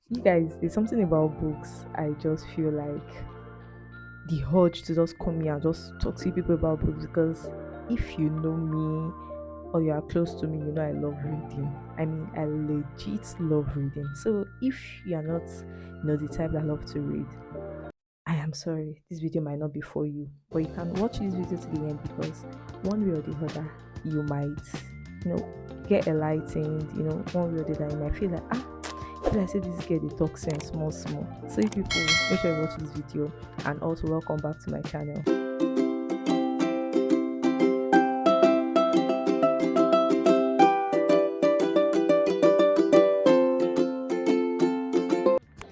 You guys, there's something about books. I just feel like the urge to just come here and just talk to people about books because if you know me or you are close to me, you know I love reading. I mean, I legit love reading. So if you are not, the type that love to read, I am sorry, this video might not be for you, but you can watch this video to the end because one way or the other, you might, get enlightened. One way or the other, you might feel like, if I say this girl, they talk sense, small, small. So, if people, make sure you watch this video and also welcome back to my channel.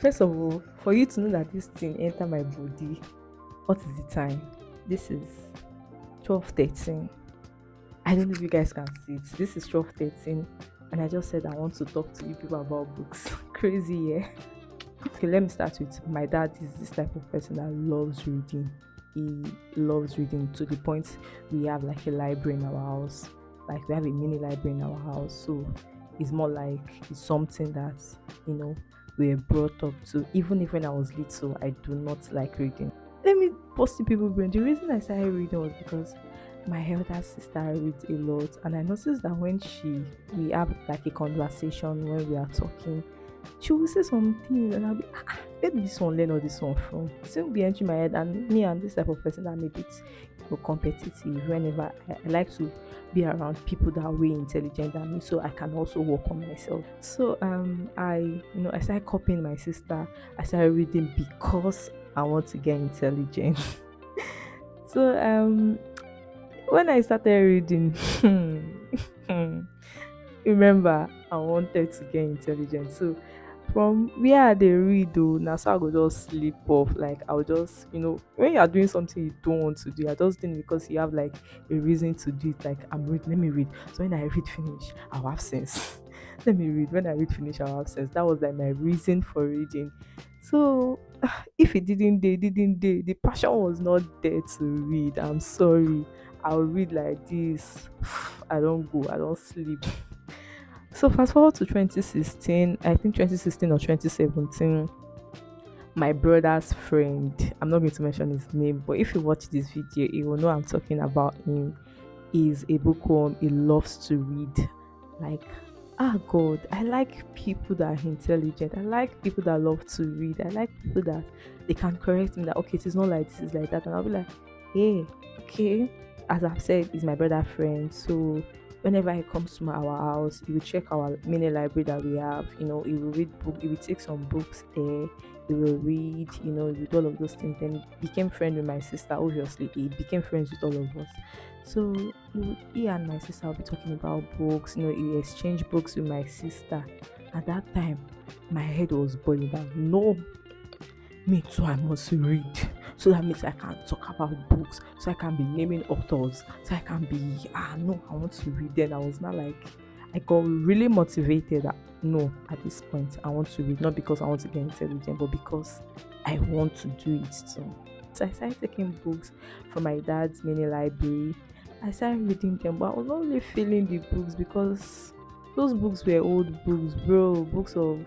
First of all, for you to know that this thing enter my body, what is the time? This is 12:13. I don't know if you guys can see it. This is 12:13, and I just said I want to talk to you people about books. Crazy, yeah. Okay, let me start with my dad. Is this type of person that loves reading. He loves reading to the point we have like a library in our house. Like we have a mini library in our house. So it's more like it's something that we're brought up to. Even if when I was little, I do not like reading. Let me post to people brain. The reason I started reading was because my elder sister reads a lot, and I noticed that when we have like a conversation when we are talking, she will say something and I'll be where did this one learn all this one from? It will be entering my head, and me, I'm this type of person that maybe it's competitive. Whenever I like to be around people that are way intelligent than me, so I can also work on myself. So I started copying my sister. I started reading because I want to get intelligent. So when I started reading, remember I wanted to get intelligent. So from where I dey read though, now so I go just sleep off. Like I'll just, when you are doing something you don't want to do, you're just doing it because you have like a reason to do it. Like I'm reading, let me read. So when I read finish, I'll have sense. Let me read. When I read finish, I'll have sense. That was like my reason for reading. So if it didn't day, didn't day, the passion was not there to read. I'm sorry. I'll read like this. I don't go, I don't sleep. So fast forward to 2016, I think 2016 or 2017, my brother's friend, I'm not going to mention his name, but if you watch this video, you will know I'm talking about him. Is a bookworm. He loves to read. Like, God, I like people that are intelligent. I like people that love to read. I like people that they can correct me that okay, it is not like this, is like that. And I'll be like, hey, okay. As I've said, he's my brother friend. So whenever he comes to our house, he will check our mini library that we have. He will read book, he will take some books there, he will read, he will do all of those things. Then he became friend with my sister, obviously. He became friends with all of us. So he and my sister will be talking about books, he exchanged books with my sister. At that time, my head was boiling down. No, me too, I must read. So that means I can talk about books, so I can be naming authors, so I can be no, I want to read. Then I was not like, I got really motivated that no, at this point I want to read, not because I want to get intelligent, but because I want to do it too. So I started taking books from my dad's mini library. I started reading them, but I was not really feeling the books because those books were old books, bro, books of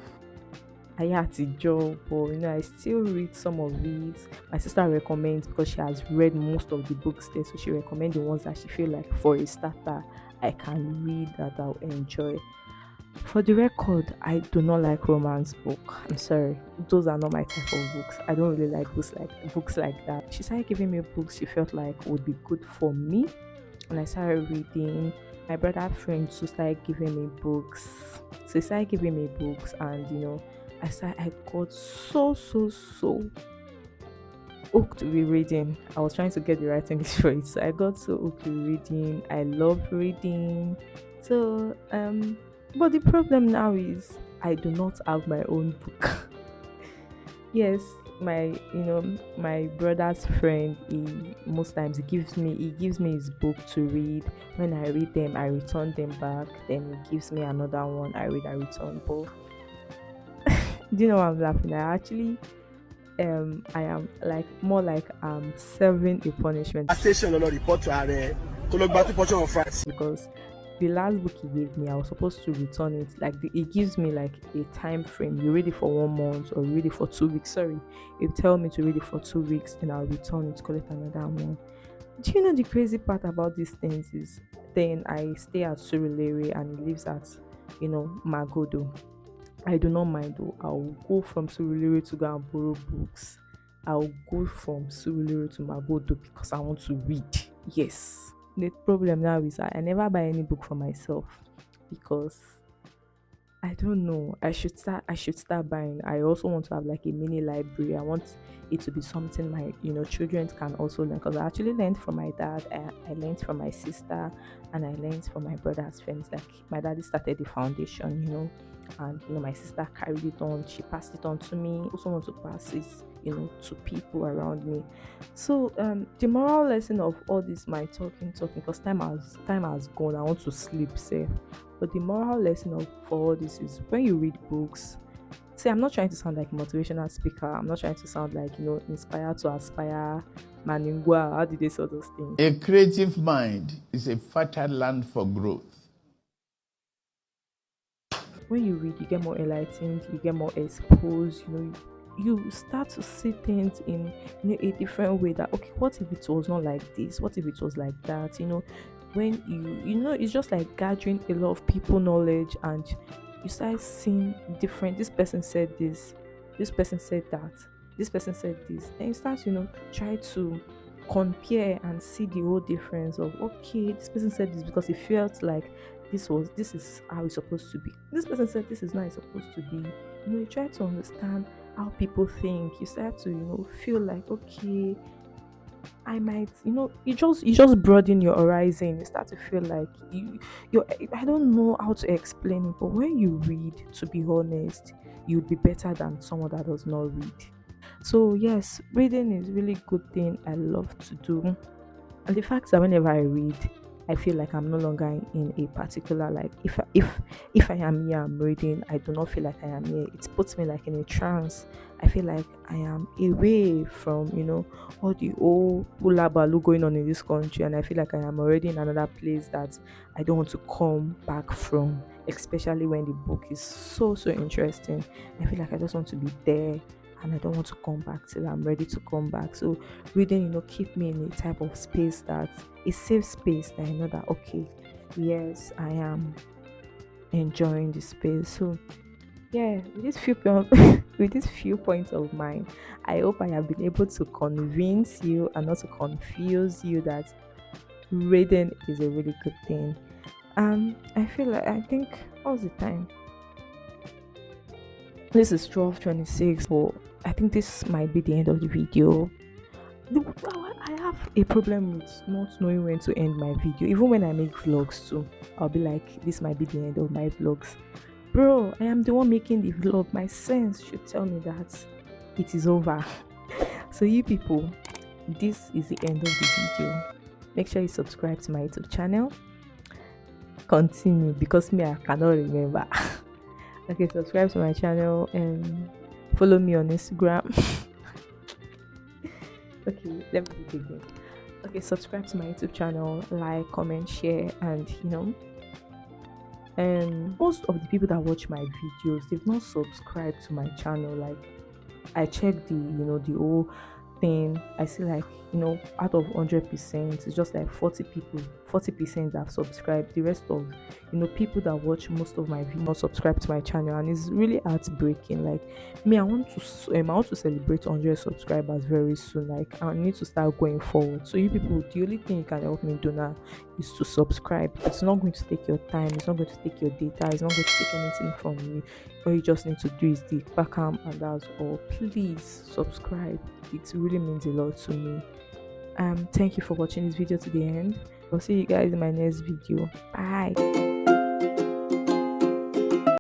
job, but I still read some of these. My sister recommends because she has read most of the books there, so she recommends the ones that she feel like for a starter I can read that I'll enjoy. For the record, I do not like romance book. I'm sorry, those are not my type of books. I don't really like books like that. She started giving me books she felt like would be good for me, and I started reading. My brother friends who started giving me books. So he started giving me books, and I got so hooked with reading. I was trying to get the right English for it. So I got so hooked with reading. I love reading. So but the problem now is I do not have my own book. Yes, my brother's friend, he most times he gives me his book to read. When I read them, I return them back. Then he gives me another one. I read, I return. But do you know why I'm laughing? I am like more like serving a punishment station lọ report to ààrẹ kó lọ gba 2 portion of France. because the last book he gave me, I was supposed to return it. Like it gives me like a time frame. You read it for 1 month or you read it for 2 weeks. Sorry, it tell me to read it for 2 weeks, then I'll return it, collect another one. Do you know the crazy part about these things is then I stay at Surulere and he lives at, Magodo. I do not mind though. I'll go from Surulere to go and borrow books. I'll go from Surulere to Magodo because I want to read. Yes. The problem now is I never buy any book for myself because I don't know. I should start buying. I also want to have like a mini library. I want it to be something my children can also learn because I actually learned from my dad. I learned from my sister and I learned from my brother's friends. Like my daddy started the foundation, and my sister carried it on. She passed it on to me. I also want to pass it, to people around me. So the moral lesson of all this my talking because time has gone. I want to sleep safe. But the moral lesson for all this is when you read books, see, I'm not trying to sound like a motivational speaker. I'm not trying to sound like, inspire to aspire, maningua. How did they say those things? A creative mind is a fertile land for growth. When you read, you get more enlightened, you get more exposed, you start to see things in a different way that okay, what if it was not like this? What if it was like that? When it's just like gathering a lot of people knowledge and you start seeing different this person said this person said that, this person said this, then you start try to compare and see the whole difference of okay, this person said this because it felt like this is how it's supposed to be, this person said this is not how it's supposed to be. You try to understand how people think. You start to feel like okay, I might, you just broaden your horizon. You start to feel like you I don't know how to explain it, but when you read, to be honest, you'd be better than someone that does not read. So yes, reading is really good thing I love to do. And the fact that whenever I read, I feel like I'm no longer in a particular, like if I am here, I'm reading, I do not feel like I am here. It puts me like in a trance. I feel like I am away from all the old hula baloo going on in this country, and I feel like I am already in another place that I don't want to come back from, especially when the book is so interesting. I feel like I just want to be there and I don't want to come back till I'm ready to come back. So reading, keep me in a type of space that a safe space that I know that okay, yes, I am enjoying the space. So yeah, with these few points, with these few points of mine, I hope I have been able to convince you and not to confuse you that reading is a really good thing. I think what's the time? This is 12:26, but I think this might be the end of the video. I have a problem with not knowing when to end my video. Even when I make vlogs too, I'll be like, this might be the end of my vlogs. Bro, I am the one making the vlog. My sense should tell me that it is over. So you people, this is the end of the video. Make sure you subscribe to my YouTube channel. Continue because me, I cannot remember. Okay, subscribe to my channel and follow me on Instagram. Okay, let me do it again. Okay, subscribe to my YouTube channel, like, comment, share, and and most of the people that watch my videos, they've not subscribed to my channel. Like I checked the whole thing. I see like out of 100%, it's just like 40% that have subscribed. The rest of people that watch most of my videos not subscribe to my channel, and it's really heartbreaking. Like me, I want to celebrate 100 subscribers very soon. Like I need to start going forward. So you people, the only thing you can help me do now is to subscribe. It's not going to take your time, it's not going to take your data, it's not going to take anything from you. All you just need to do is the backam, and that's all. Please subscribe, it really means a lot to me. Thank you for watching this video to the end. I'll see you guys in my next video. Bye.